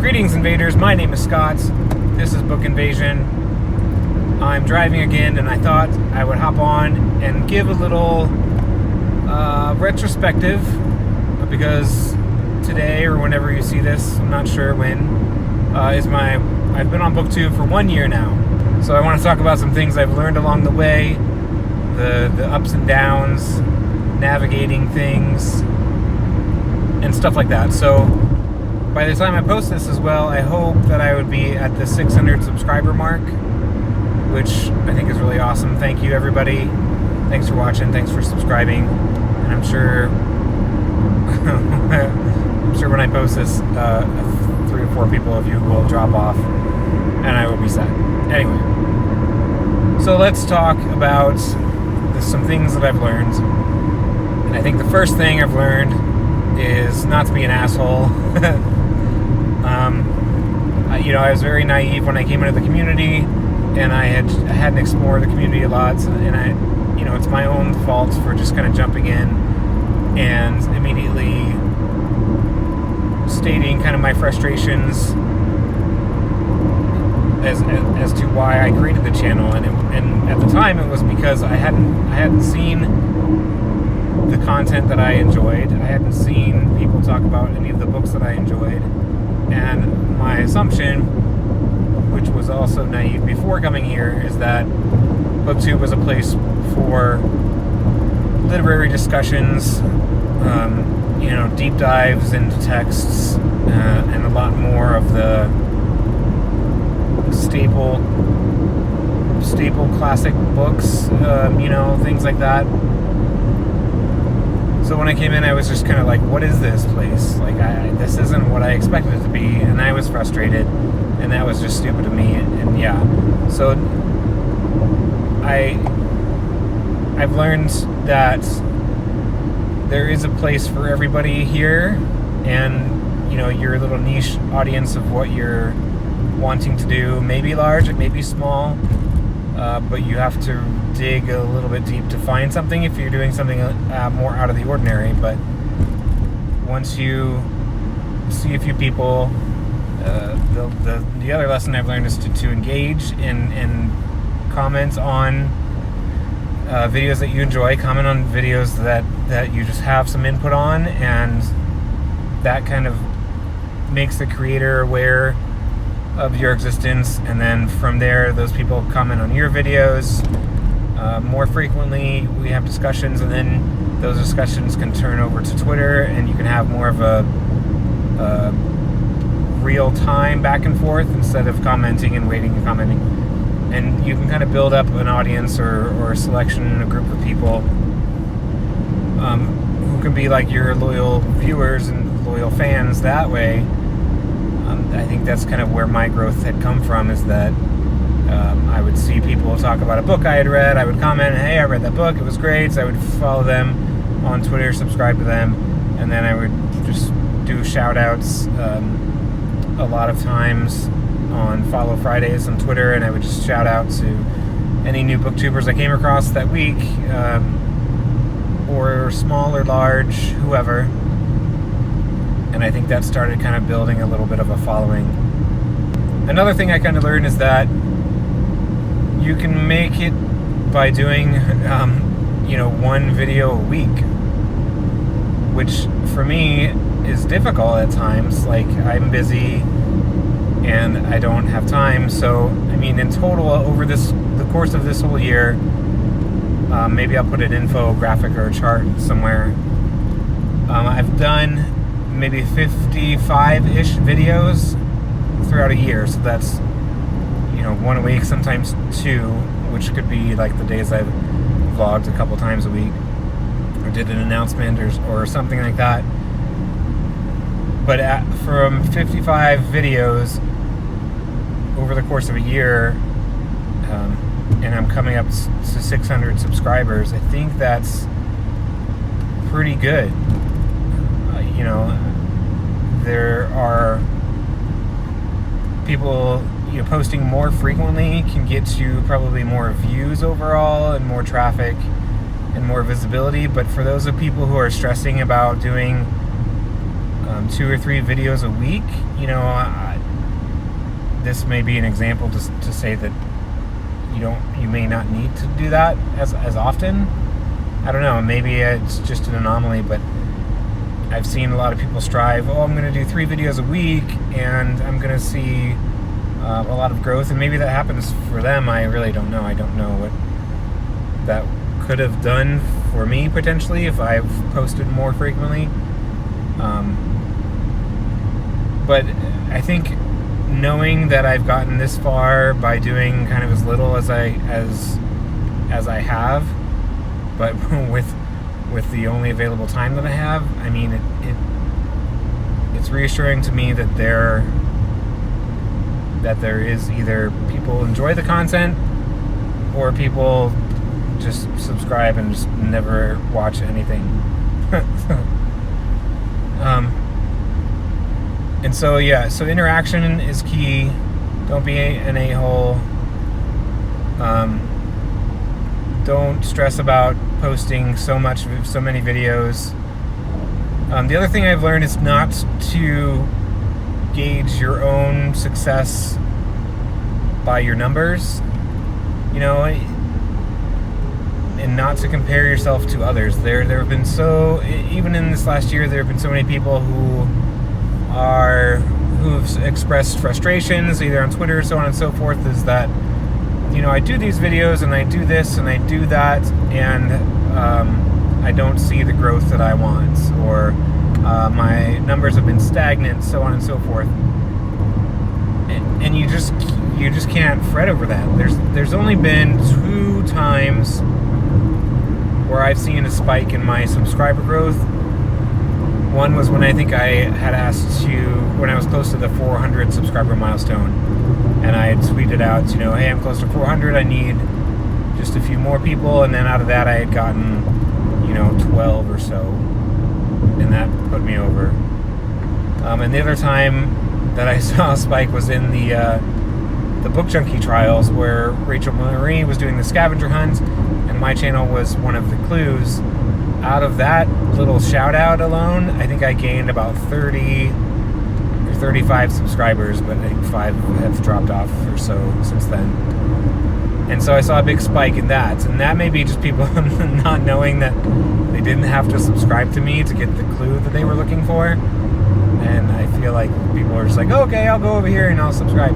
Greetings, invaders. My name is Scott. This is Book Invasion. I'm driving again, and I thought I would hop on and give a little retrospective, because today, or whenever you see this, I'm not sure when, I've been on Booktube for 1 year now. So I want to talk about some things I've learned along the way, the ups and downs, navigating things, and stuff like that. So by the time I post this as well, I hope that I would be at the 600 subscriber mark, which I think is really awesome. Thank you, everybody. Thanks for watching. Thanks for subscribing. And I'm sure when I post this, 3 or 4 people of you will drop off, and I will be sad. Anyway, so let's talk about some things that I've learned. And I think the first thing I've learned is not to be an asshole. I was very naive when I came into the community, and I hadn't explored the community a lot, and it's my own fault for just kind of jumping in and immediately stating kind of my frustrations as to why I created the channel, and at the time it was because I hadn't seen the content that I enjoyed. I hadn't seen people talk about any of the books that I enjoyed, and my assumption, which was also naive before coming here, is that Booktube was a place for literary discussions, deep dives into texts, and a lot more of the staple classic books, things like that. So when I came in, I was just kind of like, what is this place? Like, this isn't what I expected it to be, and I was frustrated, and that was just stupid of me, and yeah. So I've learned that there is a place for everybody here, and your little niche audience of what you're wanting to do may be large, it may be small, but you have to dig a little bit deep to find something if you're doing something more out of the ordinary. But once you see a few people, the other lesson I've learned is to engage and comment on videos that you enjoy, comment on videos that you just have some input on, and that kind of makes the creator aware of your existence, and then from there those people comment on your videos more frequently. We have discussions, and then those discussions can turn over to Twitter, and you can have more of a real time back and forth instead of commenting and waiting and commenting. And you can kind of build up an audience or a selection, a group of people who can be like your loyal viewers and loyal fans that way. I think that's kind of where my growth had come from, is that I would see people talk about a book I had read, I would comment, hey, I read that book, it was great, so I would follow them on Twitter, subscribe to them, and then I would just do shout outs a lot of times on Follow Fridays on Twitter, and I would just shout out to any new booktubers I came across that week, or small or large, whoever. And I think that started kind of building a little bit of a following. Another thing I kind of learned is that you can make it by doing, one video a week, which for me is difficult at times. Like, I'm busy and I don't have time. So, in total, over the course of this whole year, maybe I'll put an infographic or a chart somewhere. I've done maybe 55-ish videos throughout a year, so that's one a week, sometimes 2, which could be like the days I've vlogged a couple times a week or did an announcement or something like that. But from 55 videos over the course of a year, and I'm coming up to 600 subscribers, I think that's pretty good. There are people, posting more frequently can get you probably more views overall and more traffic and more visibility. But for those of people who are stressing about doing 2 or 3 videos a week, this may be an example to say that you may not need to do that as often. I don't know, maybe it's just an anomaly, but I've seen a lot of people strive, I'm going to do 3 videos a week and I'm going to see a lot of growth, and maybe that happens for them. I really don't know. I don't know what that could have done for me potentially if I've posted more frequently. But I think knowing that I've gotten this far by doing kind of as little as I have, but with the only available time that I have, I mean, it's reassuring to me that there is either people enjoy the content or people just subscribe and just never watch anything. And so so interaction is key. Don't be an a-hole. Don't stress about posting so many videos. The other thing I've learned is not to gauge your own success by your numbers, and not to compare yourself to others. There have been even in this last year, there have been so many people who've expressed frustrations either on Twitter, so on and so forth, is that I do these videos and I do this and I do that, and I don't see the growth that I want, or my numbers have been stagnant, so on and so forth. And you just can't fret over that. There's only been 2 times where I've seen a spike in my subscriber growth. One was when I think I had asked when I was close to the 400 subscriber milestone, and I had tweeted out, hey, I'm close to 400, I need just a few more people, and then out of that I had gotten, 12 or so, and that put me over. And the other time that I saw a spike was in the Book Junkie trials, where Rachel Marie was doing the scavenger hunt, and my channel was one of the clues. Out of that little shout out alone, I think I gained about 30 or 35 subscribers, but I think 5 have dropped off or so since then. And so I saw a big spike in that, and that may be just people not knowing that they didn't have to subscribe to me to get the clue that they were looking for. And I feel like people are just like, okay, I'll go over here and I'll subscribe.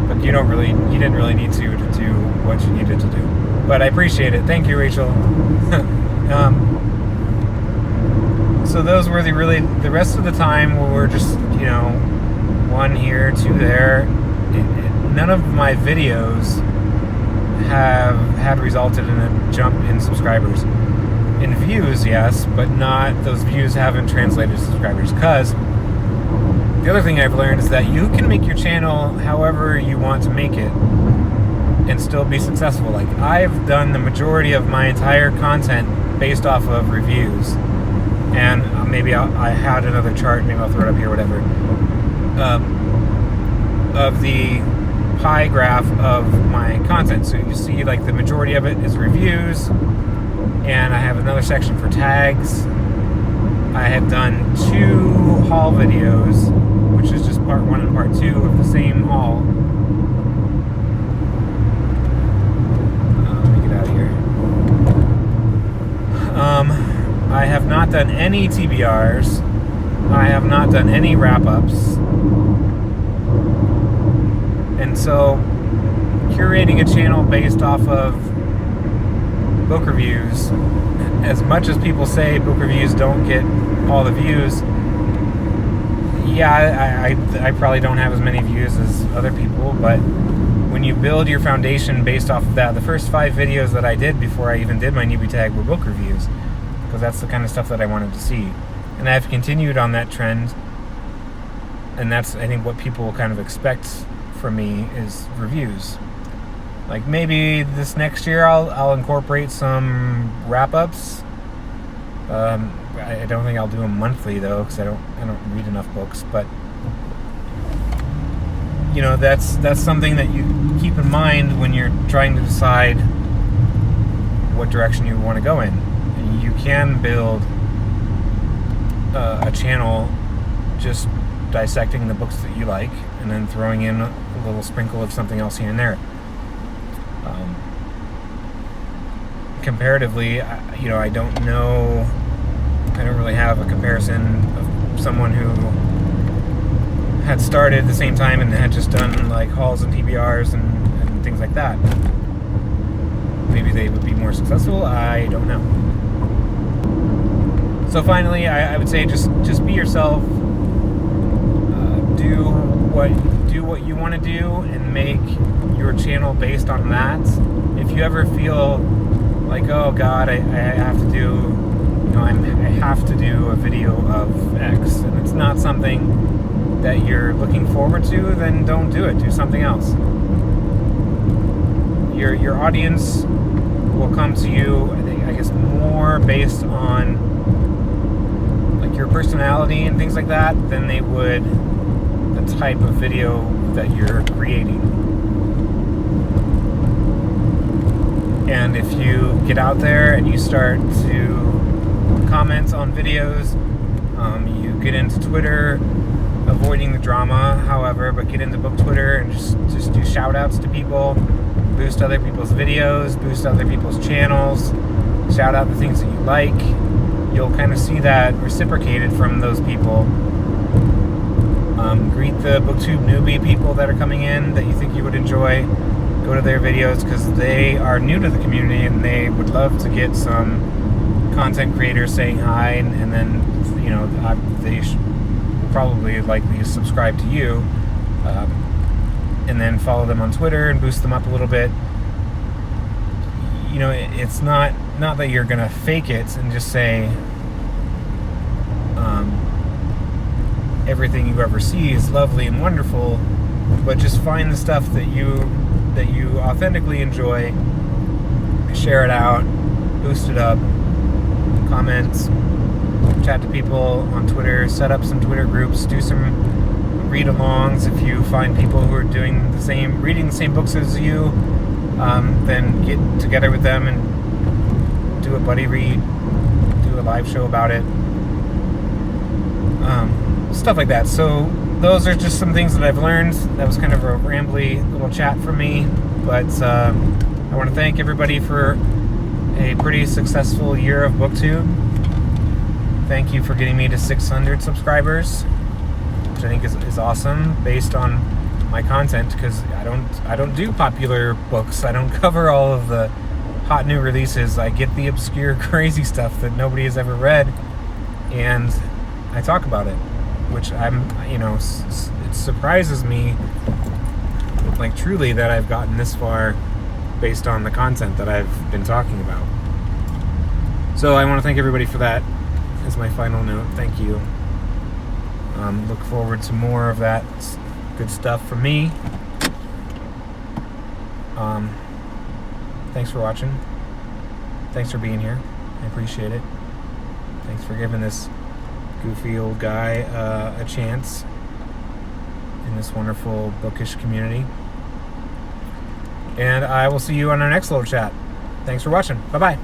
But you didn't really need to do what you needed to do. But I appreciate it. Thank you, Rachel. So those were the rest of the time we were just, 1 here, 2 there. None of my videos have had resulted in a jump in subscribers. In views, yes, but those views haven't translated to subscribers. Because the other thing I've learned is that you can make your channel however you want to make it and still be successful. Like, I've done the majority of my entire content based off of reviews, and maybe I had another chart, maybe I'll throw it up here, whatever, of the pie graph of my content. So you see, like, the majority of it is reviews, and I have another section for tags. I have done 2 haul videos, which is just part 1 and part 2 of the same haul. Let me get out of here. I have not done any TBRs. I have not done any wrap-ups. And so, curating a channel based off of book reviews, as much as people say book reviews don't get all the views, I probably don't have as many views as other people, but when you build your foundation based off of that, the first 5 videos that I did before I even did my newbie tag were book reviews, because that's the kind of stuff that I wanted to see. And I've continued on that trend, and that's, I think, what people kind of expect from me is reviews. Like, maybe this next year I'll incorporate some wrap-ups. I don't think I'll do them monthly, though, because I don't read enough books. But that's something that you keep in mind when you're trying to decide what direction you want to go in. And you can build a channel just dissecting the books that you like and then throwing in a little sprinkle of something else here and there. Comparatively, I don't really have a comparison of someone who had started at the same time and had just done like hauls and TBRs and things like that. Maybe they would be more successful. I don't know. So finally, I would say just be yourself. Do what you want to do and make your channel based on that. If you ever feel like, oh God, I have to do, I have to do a video of X, and it's not something that you're looking forward to, then don't do it. Do something else. Your audience will come to you, I guess, more based on like your personality and things like that than they would the type of video that you're creating. And if you get out there and you start to comment on videos, you get into Twitter, avoiding the drama, however, but get into book Twitter and just do shout outs to people, boost other people's videos, boost other people's channels, shout out the things that you like. You'll kind of see that reciprocated from those people. Greet the Booktube newbie people that are coming in that you think you would enjoy. Go to their videos because they are new to the community and they would love to get some content creators saying hi, and then they probably likely subscribe to you, and then follow them on Twitter and boost them up a little bit. It's not that you're gonna fake it and just say everything you ever see is lovely and wonderful, but just find the stuff that you authentically enjoy, share it out, boost it up, comment, chat to people on Twitter, set up some Twitter groups, do some read-alongs. If you find people who are reading the same books as you, then get together with them and do a buddy read, do a live show about it, stuff like that. So those are just some things that I've learned. That was kind of a rambly little chat from me, but I want to thank everybody for a pretty successful year of Booktube. Thank you for getting me to 600 subscribers, which I think is awesome based on my content, because I don't do popular books. I don't cover all of the hot new releases. I get the obscure, crazy stuff that nobody has ever read, and I talk about it, which it surprises me, like truly, that I've gotten this far based on the content that I've been talking about. So I want to thank everybody for that as my final note. Thank you. Look forward to more of that good stuff from me. Thanks for watching. Thanks for being here. I appreciate it. Thanks for giving this goofy old guy a chance in this wonderful bookish community. And I will see you on our next little chat. Thanks for watching. Bye-bye.